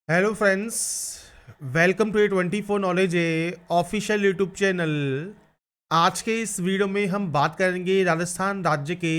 Hello friends, welcome to A 24 knowledge official YouTube channel. आज के इस वीडियो में हम बात करेंगे राजस्थान राज्य के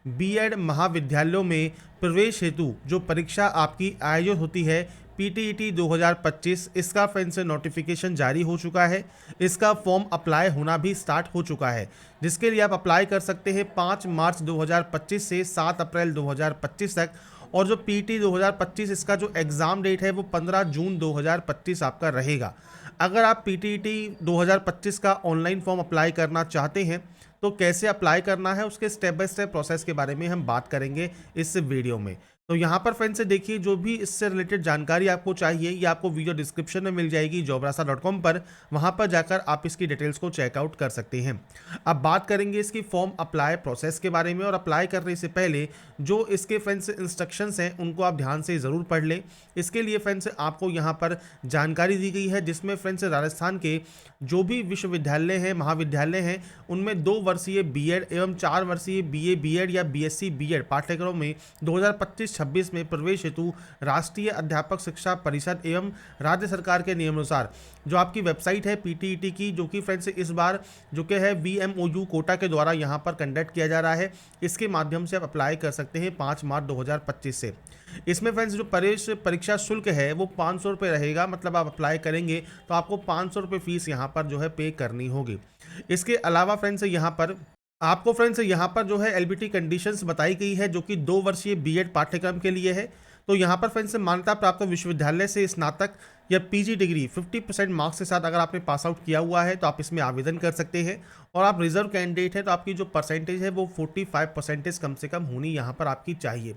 बीएड महाविद्यालयों में प्रवेश हेतु जो परीक्षा आपकी आयोजित होती है पीटीईटी 2025। इसका फ्रेंड से नोटिफिकेशन जारी हो चुका है। इसका फॉर्म अप्लाई होना भी स्टार्ट हो चुका है, जिसके लिए आप अप्लाई कर सकते हैं 5 मार्च 2025 से 7 अप्रैल 2025 तक। और जो पीटी 2025 इसका जो एग्ज़ाम डेट है वो 15 जून 2025 आपका रहेगा। अगर आप पीटीईटी 2025 का ऑनलाइन फॉर्म अप्लाई करना चाहते हैं तो कैसे अप्लाई करना है उसके स्टेप बाय स्टेप प्रोसेस के बारे में हम बात करेंगे इस वीडियो में। तो यहाँ पर फ्रेंड्स से देखिए, जो भी इससे रिलेटेड जानकारी आपको चाहिए ये आपको वीडियो डिस्क्रिप्शन में मिल जाएगी jobrasa.com पर। वहाँ पर जाकर आप इसकी डिटेल्स को चेकआउट कर सकते हैं। अब बात करेंगे इसकी फॉर्म अप्लाई प्रोसेस के बारे में। और अप्लाई करने से पहले जो इसके फ्रेंड्स इंस्ट्रक्शंस हैं उनको आप ध्यान से ज़रूर पढ़ लें। इसके लिए फ्रेंड्स आपको यहाँ पर जानकारी दी गई है, जिसमें फ्रेंड्स राजस्थान के जो भी विश्वविद्यालय हैं, महाविद्यालय हैं, उनमें 2 वर्षीय बीएड एवं 4 वर्षीय बीए बीएड या बीएससी बीएड पाठ्यक्रमों में 2025-26 में प्रवेश हेतु राष्ट्रीय अध्यापक शिक्षा परिषद एवं राज्य सरकार के नियमानुसार जो आपकी वेबसाइट है पीटीईटी की, जो कि फ्रेंड्स इस बार जो कि है वीएमओयू कोटा के द्वारा यहाँ पर कंडक्ट किया जा रहा है, इसके माध्यम से आप अप्लाई कर सकते हैं 5 मार्च 2025 से। इसमें फ्रेंड्स जो प्रवेश परीक्षा शुल्क है वो 500 रुपये रहेगा। मतलब आप अप्लाई करेंगे तो आपको 500 रुपये फीस यहाँ पर जो है पे करनी होगी। इसके अलावा फ्रेंड्स यहाँ पर जो है एलबीटी कंडीशंस बताई गई है, जो कि 2 वर्षीय बीएड पाठ्यक्रम के लिए है। तो यहाँ पर फ्रेंड्स मान्यता प्राप्त विश्वविद्यालय से स्नातक या पीजी डिग्री 50% मार्क्स के साथ अगर आपने पास आउट किया हुआ है तो आप इसमें आवेदन कर सकते हैं। और आप रिजर्व कैंडिडेट हैं तो आपकी जो परसेंटेज है वो 45% कम से कम होनी यहाँ पर आपकी चाहिए।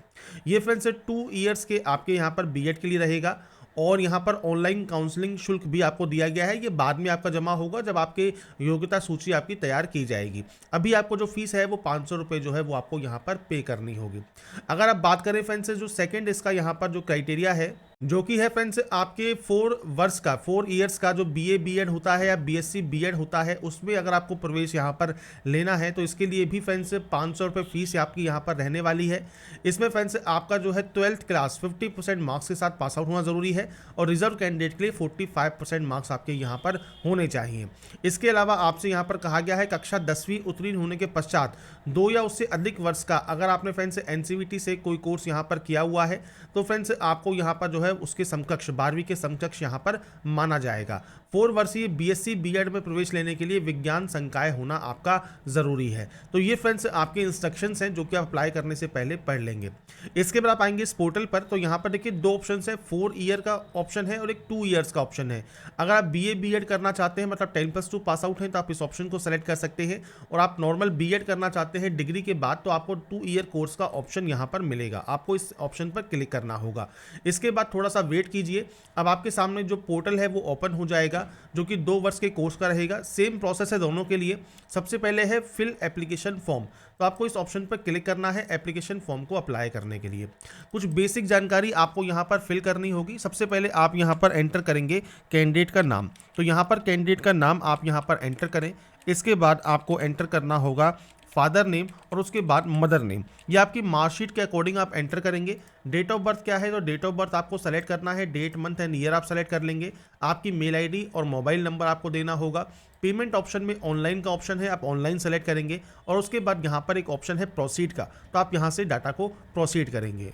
ये फ्रेंड्स 2 ईयर्स के आपके यहाँ पर बीएड के लिए रहेगा। और यहाँ पर ऑनलाइन काउंसलिंग शुल्क भी आपको दिया गया है, ये बाद में आपका जमा होगा जब आपके योग्यता सूची आपकी तैयार की जाएगी। अभी आपको जो फीस है वो 500 रुपये जो है वो आपको यहाँ पर पे करनी होगी। अगर आप बात करें फ्रेंड्स जो सेकंड इसका यहाँ पर जो क्राइटेरिया है, जो कि है फ्रेंड्स आपके 4 ईयर्स का जो बीए बीएड होता है या बीएससी बीएड होता है, उसमें अगर आपको प्रवेश यहाँ पर लेना है तो इसके लिए भी फ्रेंड्स 500 रुपये फीस आपकी यहाँ पर रहने वाली है। इसमें फ्रेंड्स आपका जो है 12th क्लास 50% मार्क्स के साथ पास आउट होना ज़रूरी है। और रिजर्व कैंडिडेट के लिए 45% मार्क्स आपके यहाँ पर होने चाहिए। इसके अलावा आपसे यहाँ पर कहा गया है कक्षा 10वीं उत्तीर्ण होने के पश्चात 2 या उससे अधिक वर्ष का अगर आपने फ्रेंड्स एनसीवीटी से कोई कोर्स यहाँ पर किया हुआ है तो फ्रेंड्स आपको यहाँ पर जो है उसके समकक्ष 12वीं के समकक्ष यहाँ पर माना जाएगा। 4 वर्षीय बीएससी बीएड में प्रवेश लेने के लिए विज्ञान संकाय होना आपका ज़रूरी है। तो ये फ्रेंड्स आपके इंस्ट्रक्शंस हैं जो कि आप अप्लाई करने से पहले पढ़ लेंगे। इसके बाद आप आएंगे इस पोर्टल पर, तो यहाँ पर देखिए 2 ऑप्शन है, 4 ईयर का ऑप्शन है और एक 2 ईयर्स का ऑप्शन है। अगर आप बीए बीएड करना चाहते हैं, मतलब 10+2 पास आउट हैं, तो आप इस ऑप्शन को सेलेक्ट कर सकते हैं। और आप नॉर्मल बीएड करना चाहते हैं डिग्री के बाद तो आपको 2 ईयर कोर्स का ऑप्शन यहाँ पर मिलेगा, आपको इस ऑप्शन पर क्लिक करना होगा। इसके बाद थोड़ा सा वेट कीजिए, अब आपके सामने जो पोर्टल है वो ओपन हो जाएगा, जो कि 2 वर्ष के कोर्स का रहेगा। सेम प्रोसेस है दोनों के लिए। सबसे पहले है फिल एप्लीकेशन फॉर्म, तो आपको इस ऑप्शन पर क्लिक करना है एप्लीकेशन फॉर्म को अप्लाई करने के लिए। कुछ बेसिक जानकारी आपको यहाँ पर फिल करनी होगी। सबसे पहले आप यहाँ पर एंटर करेंगे कैंडिडेट का नाम, तो यहाँ पर कैंडिडेट का नाम आप यहाँ पर एंटर करें। इसके बाद आपको एंटर करना होगा फादर नेम और उसके बाद मदर नेम, ये आपकी मार्कशीट के अकॉर्डिंग आप एंटर करेंगे। डेट ऑफ बर्थ क्या है, तो डेट ऑफ बर्थ आपको सेलेक्ट करना है, डेट मंथ एंड ईयर आप सेलेक्ट कर लेंगे। आपकी मेल आईडी और मोबाइल नंबर आपको देना होगा। पेमेंट ऑप्शन में ऑनलाइन का ऑप्शन है, आप ऑनलाइन सेलेक्ट करेंगे। और उसके बाद यहाँ पर एक ऑप्शन है प्रोसीड का, तो आप यहाँ से डाटा को प्रोसीड करेंगे।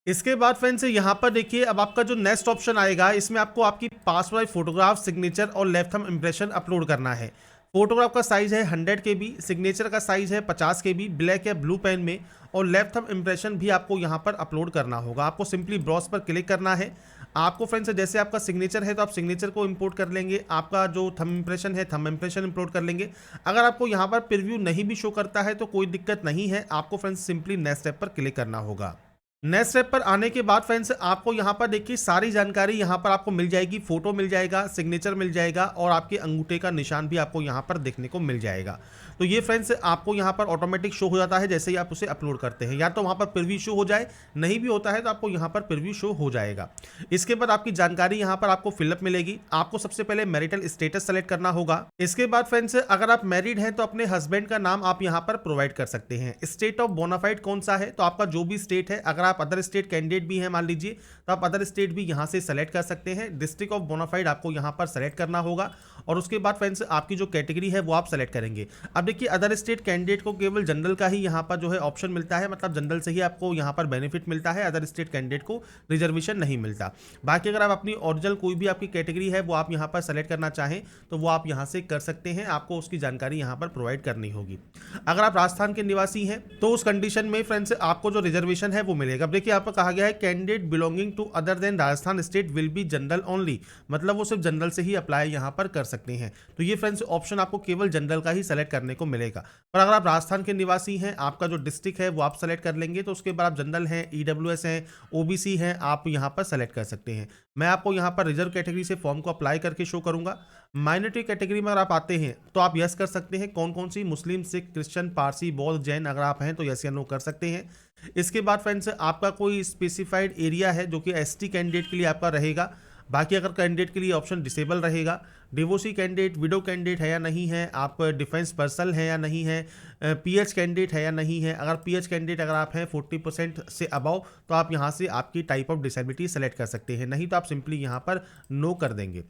इसके बाद फ्रेंड्स यहाँ पर देखिए, अब आपका जो नेक्स्ट ऑप्शन आएगा इसमें आपको आपकी पासपोर्ट फोटोग्राफ, सिग्नेचर और लेफ्ट थंब इंप्रेशन अपलोड करना है। फोटोग्राफ का साइज़ है 100 KB, सिग्नेचर का साइज़ है 50 KB ब्लैक या ब्लू पेन में, और लेफ्ट थंब इंप्रेशन भी आपको यहाँ पर अपलोड करना होगा। आपको सिंपली ब्राउज पर क्लिक करना है। आपको फ्रेंड्स जैसे आपका सिग्नेचर है तो आप सिग्नेचर को इंपोर्ट कर लेंगे, आपका जो थंब इंप्रेशन है थंब इंप्रेशन इंपोर्ट कर लेंगे। अगर आपको यहाँ पर प्रीव्यू नहीं भी शो करता है तो कोई दिक्कत नहीं है, आपको फ्रेंड्स सिंपली नेक्स्ट स्टेप पर क्लिक करना होगा। नेक्स्ट स्टेप पर आने के बाद फ्रेंड्स आपको यहाँ पर देखिए सारी जानकारी यहाँ पर आपको मिल जाएगी। फोटो मिल जाएगा, सिग्नेचर मिल जाएगा और आपके अंगूठे का निशान भी आपको यहाँ पर देखने को मिल जाएगा। तो ये फ्रेंड्स आपको यहाँ पर ऑटोमेटिक शो हो जाता है जैसे ही आप उसे अपलोड करते हैं, या तो वहाँ पर प्रीव्यू शो हो जाए, नहीं भी होता है तो आपको यहाँ पर प्रीव्यू शो हो जाएगा। इसके बाद आपकी जानकारी यहाँ पर आपको फिलअप मिलेगी। आपको सबसे पहले मैरिटल स्टेटस सेलेक्ट करना होगा। इसके बाद फ्रेंड्स अगर आप मैरिड हैं तो अपने हस्बैंड का नाम आप यहाँ पर प्रोवाइड कर सकते हैं। स्टेट ऑफ बोनाफाइड कौन सा है, तो आपका जो भी स्टेट है, अगर आप अदर स्टेट कैंडिडेट भी हैं मान लीजिए, तो आप अदर स्टेट भी यहाँ से सेलेक्ट कर सकते हैं। डिस्ट्रिक्ट ऑफ बोनाफाइड आपको यहाँ पर सेलेक्ट करना होगा और उसके बाद फ्रेंड्स आपकी जो कैटेगरी है वो आप सेलेक्ट करेंगे। अब देखिए अदर स्टेट कैंडिडेट को केवल जनरल का ही यहाँ पर जो है ऑप्शन मिलता है, मतलब जनरल से ही आपको यहाँ पर बेनिफिट मिलता है, अदर स्टेट कैंडिडेट को रिजर्वेशन नहीं मिलता। बाकी अगर आप अपनी ओरिजिनल कोई भी आपकी कैटेगरी है वो आप यहाँ पर सेलेक्ट करना चाहें तो वो आप यहाँ से कर सकते हैं, आपको उसकी जानकारी यहाँ पर प्रोवाइड करनी होगी। अगर आप राजस्थान के निवासी हैं तो उस कंडीशन में फ्रेंड्स आपको जो रिजर्वेशन है वो मिलेगा। अब देखिए आपको कहा गया है candidate belonging to other than Rajasthan state will be general only, मतलब वो सिर्फ जनरल से ही अप्लाई यहाँ पर कर सकते हैं। तो ये फ्रेंड्स ऑप्शन आपको केवल जनरल का ही सेलेक्ट करने को मिलेगा। पर अगर आप राजस्थान के निवासी हैं, आपका जो डिस्ट्रिक्ट है वो आप सेलेक्ट कर लेंगे तो उसके बाद आप जनरल हैं, ईडब्ल्यूएस हैं, ओबीसी हैं, आप यहाँ पर सेलेक्ट कर सकते हैं। मैं आपको यहाँ पर रिजर्व कैटेगरी से फॉर्म को अप्लाई करके शो करूंगा। माइनॉरिटी कैटेगरी में अगर आप आते हैं तो आप यस कर सकते हैं, कौन कौन सी मुस्लिम, सिख, क्रिश्चियन, पारसी, बौद्ध, जैन अगर आप हैं तो यस या नो कर सकते हैं। इसके बाद फ्रेंड्स आपका कोई स्पेसिफाइड एरिया है जो कि एसटी कैंडिडेट के लिए आपका रहेगा, बाकी अगर कैंडिडेट के लिए ऑप्शन डिसेबल रहेगा। डिवोर्सी कैंडिडेट, विडो कैंडिडेट है या नहीं है, आप डिफेंस पर्सनल है या नहीं है, पीएच कैंडिडेट है या नहीं है। अगर पीएच कैंडिडेट अगर आप हैं 40% से अबव तो आप यहाँ से आपकी टाइप ऑफ डिसेबिलिटी सेलेक्ट कर सकते हैं, नहीं तो आप सिंपली यहाँ पर नो कर देंगे।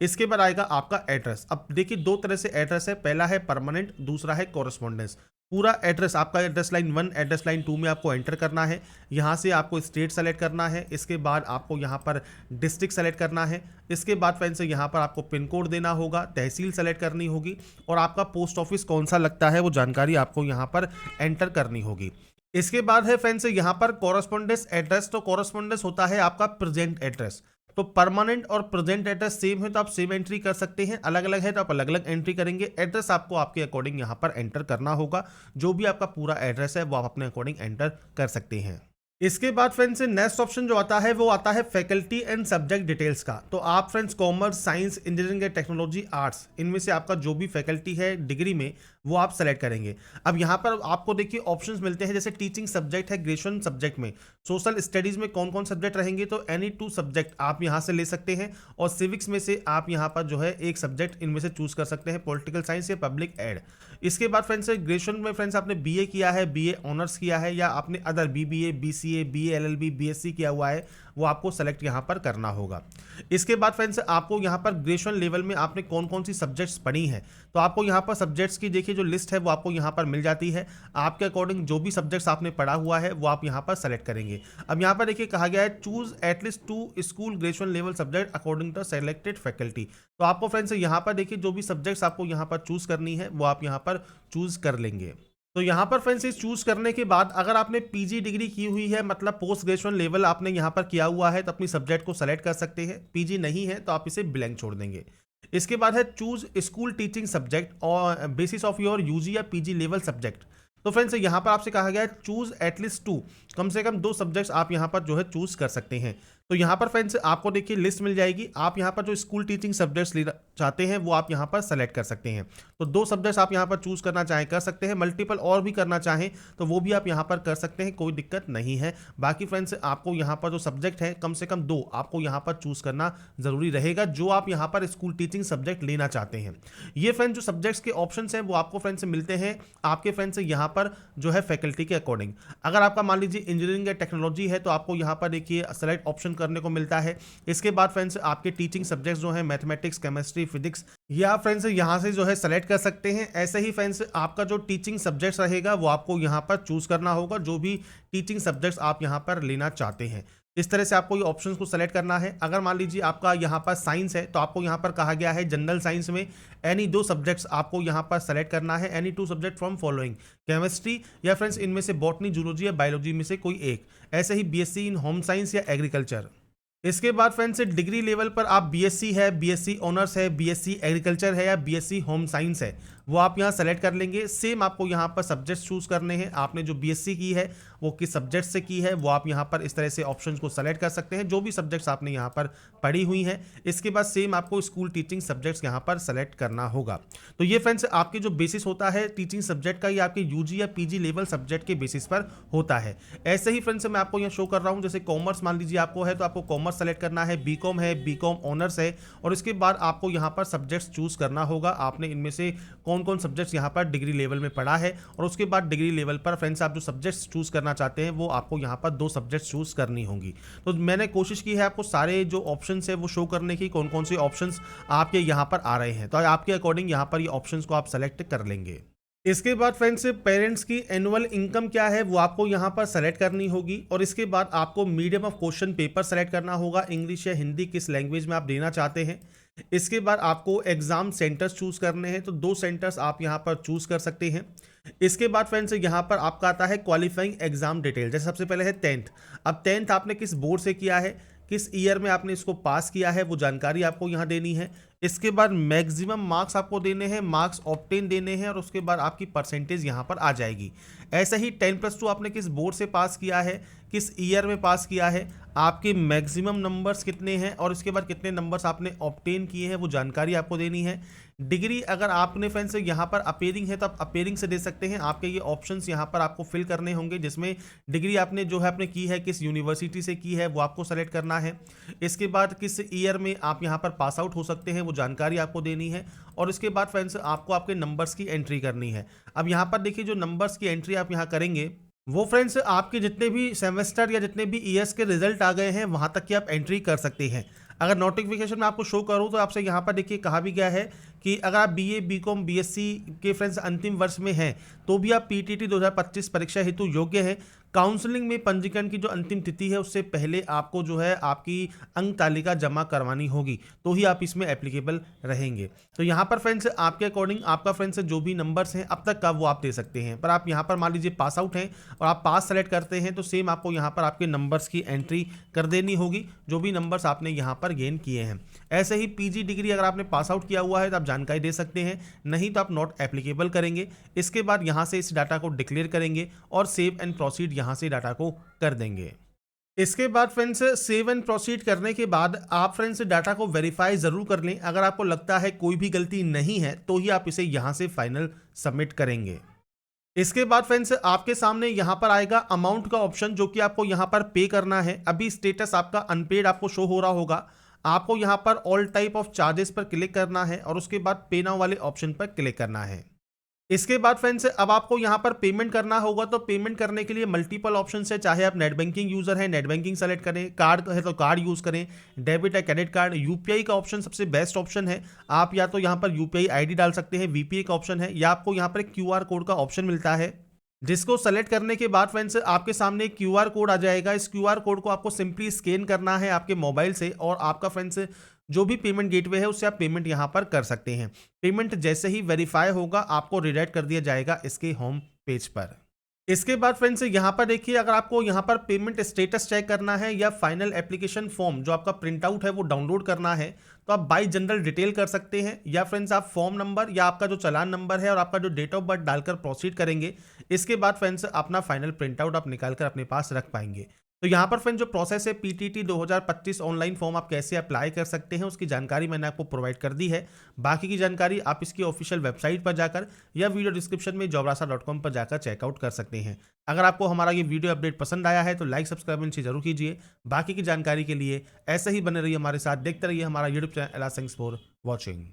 इसके बाद आएगा आपका एड्रेस। अब देखिए दो तरह से एड्रेस है, पहला है परमानेंट, दूसरा है कॉरेस्पॉन्डेंस। पूरा एड्रेस आपका एड्रेस लाइन 1, एड्रेस लाइन 2 में आपको एंटर करना है। यहाँ से आपको स्टेट सेलेक्ट करना है, इसके बाद आपको यहाँ पर डिस्ट्रिक्ट सेलेक्ट करना है, इसके बाद फ्रेंड्स से यहाँ पर आपको पिन कोड देना होगा, तहसील सेलेक्ट करनी होगी और आपका पोस्ट ऑफिस कौन सा लगता है वो जानकारी आपको यहाँ पर एंटर करनी होगी। इसके बाद है फ्रेंड्स यहाँ पर कॉरेस्पॉन्डेंस एड्रेस। तो कॉरेस्पॉन्डेंस होता है आपका प्रेजेंट एड्रेस। तो परमानेंट और प्रेजेंट एड्रेस सेम है तो आप सेम एंट्री कर सकते हैं, अलग अलग है तो आप अलग अलग एंट्री करेंगे। एड्रेस आपको आपके अकॉर्डिंग यहाँ पर एंटर करना होगा, जो भी आपका पूरा एड्रेस है वो आप अपने अकॉर्डिंग एंटर कर सकते हैं। इसके बाद फ्रेंड्स नेक्स्ट ऑप्शन जो आता है वो आता है फैकल्टी एंड सब्जेक्ट डिटेल्स का। तो आप friends commerce, science, engineering and technology, arts, इनमें से आपका जो भी फैकल्टी है डिग्री में वो आप सेलेक्ट करेंगे। अब यहाँ पर आपको देखिए ऑप्शंस मिलते हैं, जैसे टीचिंग सब्जेक्ट है ग्रेजुएशन सब्जेक्ट में, सोशल स्टडीज में कौन कौन सब्जेक्ट रहेंगे तो एनी 2 सब्जेक्ट आप यहाँ से ले सकते हैं और सिविक्स में से आप यहाँ पर जो है एक सब्जेक्ट इनमें से चूज कर सकते हैं, पॉलिटिकल साइंस या पब्लिक एड। इसके बाद फ्रेंड्स ग्रेजुएशन में फ्रेंड्स आपने बीए किया है, बीए ऑनर्स किया है या आपने other BBA, BCA, BA LLB, BSc किया हुआ है वो आपको सेलेक्ट यहाँ पर करना होगा। इसके बाद फ्रेंड्स आपको यहाँ पर ग्रेजुएशन लेवल में आपने कौन कौन सी सब्जेक्ट्स पढ़ी हैं तो आपको यहाँ पर सब्जेक्ट्स की देखिए जो लिस्ट है वो आपको यहाँ पर मिल जाती है। आपके अकॉर्डिंग जो भी सब्जेक्ट्स आपने पढ़ा हुआ है वो आप यहाँ पर सेलेक्ट करेंगे। अब यहाँ पर देखिए कहा गया है choose at least 2 school graduation level subject according to selected faculty. तो आपको फ्रेंड्स यहाँ पर देखिए जो भी सब्जेक्ट्स आपको यहाँ पर चूज करनी है वो आप यहाँ पर चूज कर लेंगे। तो यहाँ पर फ्रेंड्स इस चूज करने के बाद अगर आपने पीजी डिग्री की हुई है, मतलब पोस्ट ग्रेजुएशन लेवल आपने यहाँ पर किया हुआ है, तो अपनी सब्जेक्ट को सेलेक्ट कर सकते हैं। पीजी नहीं है तो आप इसे ब्लैंक छोड़ देंगे। इसके बाद है चूज स्कूल टीचिंग सब्जेक्ट और बेसिस ऑफ योर यूजी या पीजी लेवल सब्जेक्ट। तो फ्रेंड्स यहाँ पर आपसे कहा गया है चूज एटलीस्ट 2, कम से कम 2 सब्जेक्ट्स आप यहाँ पर जो है चूज कर सकते हैं। तो यहाँ पर फ्रेंड्स आपको देखिए लिस्ट मिल जाएगी, आप यहाँ पर जो स्कूल टीचिंग सब्जेक्ट्स लेना चाहते हैं वो आप यहाँ पर सेलेक्ट कर सकते हैं। तो 2 सब्जेक्ट्स आप यहाँ पर चूज करना चाहें कर सकते हैं, मल्टीपल और भी करना चाहें तो वो भी आप यहाँ पर कर सकते हैं, कोई दिक्कत नहीं है। बाकी फ्रेंड्स आपको यहाँ पर जो सब्जेक्ट है कम से कम 2 आपको यहाँ पर चूज करना जरूरी रहेगा जो आप यहाँ पर स्कूल टीचिंग सब्जेक्ट लेना चाहते हैं। ये फ्रेंड्स जो सब्जेक्ट्स के ऑप्शन हैं वो आपको फ्रेंड्स मिलते हैं आपके फ्रेंड्स यहाँ पर जो है फैकल्टी के अकॉर्डिंग। अगर आपका मान लीजिए इंजीनियरिंग या टेक्नोलॉजी है तो आपको यहाँ पर देखिए सेलेक्ट ऑप्शन करने को मिलता है। इसके बाद फ्रेंड्स आपके टीचिंग सब्जेक्ट्स जो है मैथमेटिक्स, केमिस्ट्री, फिजिक्स, या फ्रेंड्स यहाँ से जो है सेलेक्ट कर सकते हैं। ऐसे ही फ्रेंड्स आपका जो टीचिंग सब्जेक्ट्स रहेगा वो आपको यहाँ पर चूज करना होगा, जो भी टीचिंग सब्जेक्ट्स आप यहाँ पर लेना चाहते हैं। इस तरह से आपको ये ऑप्शंस को सेलेक्ट करना है। अगर मान लीजिए आपका यहाँ पर साइंस है तो आपको यहाँ पर कहा गया है जनरल साइंस में एनी 2 सब्जेक्ट्स आपको यहाँ पर सेलेक्ट करना है, any 2 subject from following, chemistry या फ्रेंड्स इनमें से बॉटनी, जूलॉजी या बायोलॉजी में से कोई एक। ऐसे ही बीएससी इन होम साइंस या एग्रीकल्चर। इसके बाद फ्रेंड्स डिग्री लेवल पर आप बीएससी है, बीएससी ऑनर्स है, बीएससी एग्रीकल्चर है या बीएससी होम साइंस है वो आप यहाँ सेलेक्ट कर लेंगे। सेम आपको यहाँ पर सब्जेक्ट्स चूज करने हैं, आपने जो बीएससी की है वो किस सब्जेक्ट से की है वो आप यहाँ पर इस तरह से ऑप्शंस को सेलेक्ट कर सकते हैं, जो भी सब्जेक्ट्स आपने यहाँ पर पढ़ी हुई हैं। इसके बाद सेम आपको स्कूल टीचिंग सब्जेक्ट्स यहाँ पर सेलेक्ट करना होगा। तो ये फ्रेंड्स आपके जो बेसिस होता है टीचिंग सब्जेक्ट का, ये आपके यूजी या पीजी लेवल सब्जेक्ट के बेसिस पर होता है। ऐसे ही फ्रेंड्स मैं आपको यहाँ शो कर रहा हूँ, जैसे कॉमर्स मान लीजिए आपको है तो आपको कॉमर्स सेलेक्ट करना है, बीकॉम है, बीकॉम ऑनर्स है और इसके बाद आपको यहाँ पर सब्जेक्ट्स चूज करना होगा, आपने इनमें से कौन कौन कौन सब्जेक्ट्स यहाँ पर डिग्री लेवल में पढ़ा है, और उसके बाद डिग्री लेवल पर फ्रेंड्स आप जो सब्जेक्ट्स चूज़ करना चाहते हैं वो आपको यहाँ पर 2 सब्जेक्ट्स चूज़ करनी होंगी। तो मैंने कोशिश की है आपको सारे जो ऑप्शंस है वो शो करने की, कौन कौन से ऑप्शंस आपके यहाँ पर आ रहे हैं, तो आपके अकॉर्डिंग यहाँ पर ये ऑप्शंस को आप सेलेक्ट कर लेंगे। इसके बाद फ्रेंड्स पेरेंट्स की एनुअल इनकम क्या है वो आपको यहाँ पर सेलेक्ट करनी होगी, और इसके बाद आपको medium of question paper select करना होगा, इंग्लिश या हिंदी किस लैंग्वेज में आप देना चाहते हैं। इसके बाद आपको एग्जाम सेंटर्स चूज करने हैं, तो 2 सेंटर्स आप यहाँ पर चूज कर सकते हैं। इसके बाद फ्रेंड्स यहाँ पर आपका आता है क्वालिफाइंग एग्जाम डिटेल। जैसे सबसे पहले है 10th। अब 10th आपने किस बोर्ड से किया है, किस ईयर में आपने इसको पास किया है, वो जानकारी आपको यहाँ देनी है। इसके बाद मैक्सिमम मार्क्स आपको देने हैं, मार्क्स ऑब्टेन देने हैं, और उसके बाद आपकी परसेंटेज यहाँ पर आ जाएगी। ऐसे ही 10+2 आपने किस बोर्ड से पास किया है, किस ईयर में पास किया है, आपके मैक्सिमम नंबर्स कितने हैं, और इसके बाद कितने नंबर्स आपने ऑब्टेन किए हैं वो जानकारी आपको देनी है। डिग्री अगर आपने फ्रेंड्स यहाँ पर अपेयरिंग है तो आप अपेयरिंग से दे सकते हैं। आपके ये ऑप्शंस यहाँ पर आपको फिल करने होंगे, जिसमें डिग्री आपने जो है आपने की है किस यूनिवर्सिटी से की है वो आपको सेलेक्ट करना है। इसके बाद किस ईयर में आप यहाँ पर पास आउट हो सकते हैं वो जानकारी आपको देनी है, और इसके बाद फ्रेंड्स आपको आपके नंबर्स की एंट्री करनी है। अब यहाँ पर देखिए जो नंबर्स की एंट्री आप यहाँ करेंगे वो फ्रेंड्स आपके जितने भी सेमेस्टर या जितने भी ईयर्स के रिजल्ट आ गए हैं वहाँ तक की आप एंट्री कर सकते हैं। अगर नोटिफिकेशन में आपको शो करूँ तो आपसे यहाँ पर देखिए कहा भी गया है कि अगर आप BA BCom BSc के फ्रेंड्स अंतिम वर्ष में हैं तो भी आप PTT 2025 परीक्षा हेतु योग्य है। काउंसलिंग में पंजीकरण की जो अंतिम तिथि है उससे पहले आपको जो है आपकी अंक तालिका जमा करवानी होगी, तो ही आप इसमें एप्लीकेबल रहेंगे। तो यहाँ पर फ्रेंड्स आपके अकॉर्डिंग आपका फ्रेंड्स जो भी नंबर्स हैं अब तक का वो आप दे सकते हैं। पर आप यहाँ पर मान लीजिए पास आउट हैं और आप पास सेलेक्ट करते हैं तो सेम आपको यहाँ पर आपके नंबर्स की एंट्री कर देनी होगी, जो भी नंबर्स आपने यहाँ पर गेन किए हैं। ऐसे ही PG डिग्री अगर आपने पास आउट किया हुआ है तो आप जानकारी दे सकते हैं, नहीं तो आप नॉट एप्लीकेबल करेंगे। इसके बाद यहाँ से इस डाटा को डिक्लेयर करेंगे और सेव एंड प्रोसीड यहाँ से डाटा को कर देंगे। इसके बाद फ्रेंड्स सेव एंड प्रोसीड करने के बाद आप फ्रेंड्स डाटा को वेरीफाई जरूर कर लें। अगर आपको लगता है कोई भी गलती नहीं है तो ही आप इसे यहाँ से फाइनल सबमिट करेंगे। इसके बाद फ्रेंड्स आपके सामने यहाँ पर आएगा अमाउंट का ऑप्शन, जो कि आपको यहाँ पर पे करना है। अभी स्टेटस आपका अनपेड आपको शो हो रहा होगा। आपको यहाँ पर ऑल टाइप ऑफ चार्जेस पर क्लिक करना है और उसके बाद पे नाउ वाले ऑप्शन पर क्लिक करना है। इसके बाद फ्रेंड्स अब आपको यहाँ पर पेमेंट करना होगा, तो पेमेंट करने के लिए मल्टीपल ऑप्शन है। चाहे आप नेट बैंकिंग यूजर है, नेट बैंकिंग सेलेक्ट करें, कार्ड है तो कार्ड यूज करें, डेबिट या क्रेडिट कार्ड। UPI का ऑप्शन सबसे बेस्ट ऑप्शन है। आप या तो यहाँ पर UPI ID डाल सकते हैं, VPA का ऑप्शन है, या आपको यहाँ पर एक QR कोड का ऑप्शन मिलता है, जिसको सेलेक्ट करने के बाद फ्रेंड्स आपके सामने एक QR कोड आ जाएगा। इस QR कोड को आपको सिंपली स्कैन करना है आपके मोबाइल से, और आपका फ्रेंड्स जो भी पेमेंट गेटवे है उससे आप पेमेंट यहाँ पर कर सकते हैं। पेमेंट जैसे ही वेरीफाई होगा आपको रिडायरेक्ट कर दिया जाएगा इसके होम पेज पर। इसके बाद फ्रेंड्स यहाँ पर देखिए, अगर आपको यहाँ पर पेमेंट स्टेटस चेक करना है या फाइनल एप्लीकेशन फॉर्म जो आपका प्रिंट आउट है वो डाउनलोड करना है, तो आप बाय जनरल डिटेल कर सकते हैं, या फ्रेंड्स आप फॉर्म नंबर या आपका जो चालान नंबर है और आपका जो डेट ऑफ बर्थ डालकर प्रोसीड करेंगे। इसके बाद फ्रेंड्स अपना फाइनल प्रिंट आउट आप निकाल कर अपने पास रख पाएंगे। तो यहाँ पर फ्रेंड्स जो प्रोसेस है PTT 2025 ऑनलाइन फॉर्म आप कैसे अप्लाई कर सकते हैं उसकी जानकारी मैंने आपको प्रोवाइड कर दी है। बाकी की जानकारी आप इसकी ऑफिशियल वेबसाइट पर जाकर या वीडियो डिस्क्रिप्शन में jobrasa.com पर जाकर चेकआउट कर सकते हैं। अगर आपको हमारा ये वीडियो अपडेट पसंद आया है तो लाइक सब्सक्राइब नीचे जरूर कीजिए। बाकी की जानकारी के लिए ऐसे ही बने रहिए हमारे साथ, देखते रहिए हमारा YouTube channel. Thanks for watching.